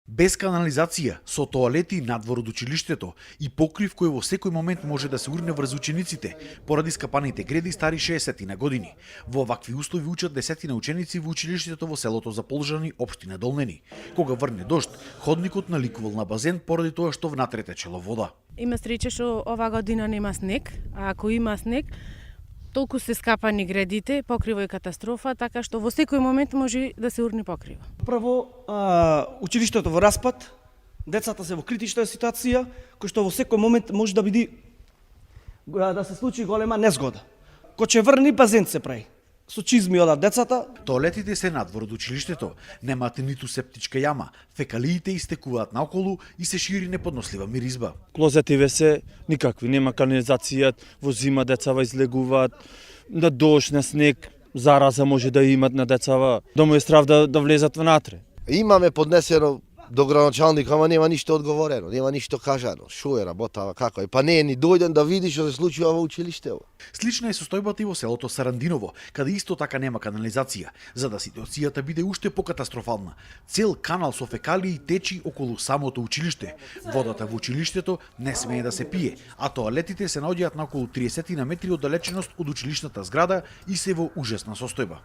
Без канализација, со тоалети надвор од училиштето и покрив кој во секој момент може да се урне врз учениците, поради скапаните греди стари 60 на години. Во вакви услови учат десетина ученици во училиштето во селото Заполжани, општина Долнени. Кога врне дожд, ходникот наликувал на базен поради тоа што внатре течела вода. Има среќа што ова година нема снег, а ако има снег, толку се скапани гредите, покрива е катастрофа, така што во секој момент може да се урне покрива. Прво, училиштето во распад, децата се во критична ситуација, кој што во секој момент може да биде да се случи голема незгода. Кој ќе врни базен се прави. Со чизми одат децата. Тоалетите се надвор од училиштето, немаат ниту септичка јама, фекалиите истекуваат наоколу и се шири неподнослива миризба. Клозетиве се никакви, нема канализација, во зима децава излегуваат, на дожд, на снег, зараза може да имат на децава, да му е страв да влезат внатре. Имаме поднесено до градоначалник, ама нема ништо одговорено, нема ништо кажано. Шо е работава, како е? Па не е ни дојден да види што се случува во училиштето. Слична е состојбата и во селото Сарандиново, каде исто така нема канализација, за да ситуацијата биде уште покатастрофална. Цел канал со фекалии течи околу самото училиште. Водата во училиштето не смее да се пие, а тоалетите се наоѓаат на околу 30 на метри оддалеченост од училишната зграда и се во ужасна состојба.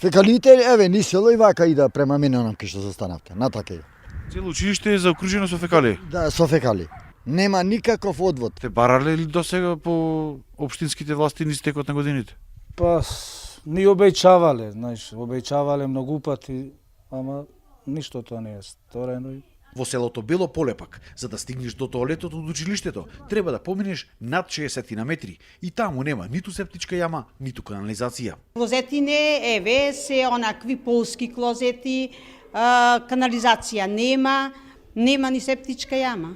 Фекалиите, еве, ни село и вака ида према мене онам кај што застанавте, натака. Цело училиште е заокружено со фекалии. Да, со фекали. Нема никаков одвод. Те барале ли до сега по општинските власти низ текот на годините? Па, ни обеќавале, знаеш, обеќавале многу пати, ама ништо тоа не е сторено. Во селото Бело Поле пак, за да стигнеш до тоалетот од училиштето, треба да поминеш над 60 на метри и таму нема ниту септичка јама, ниту канализација. Клозетине, еве, се онакви полски клозети, канализација нема ни септичка јама.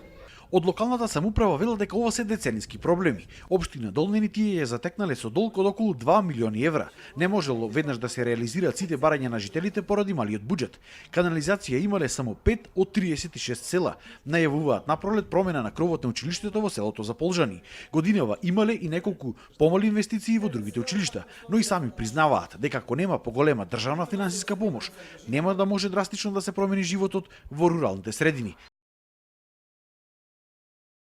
Од локалната самоуправа велат дека ова се децениски проблеми. Општина Долнени тие ја затекнале со долг од околу 2 милиони евра. Не можело веднаш да се реализираат сите барања на жителите поради малиот буџет. Канализација имале само 5 од 36 села. Најавуваат напролет промена на кровот на училиштето во селото Заполжани. Годинава имале и неколку помали инвестиции во другите училишта, но и сами признаваат дека ако нема поголема државна финансиска помош, нема да може драстично да се промени животот во руралните средини.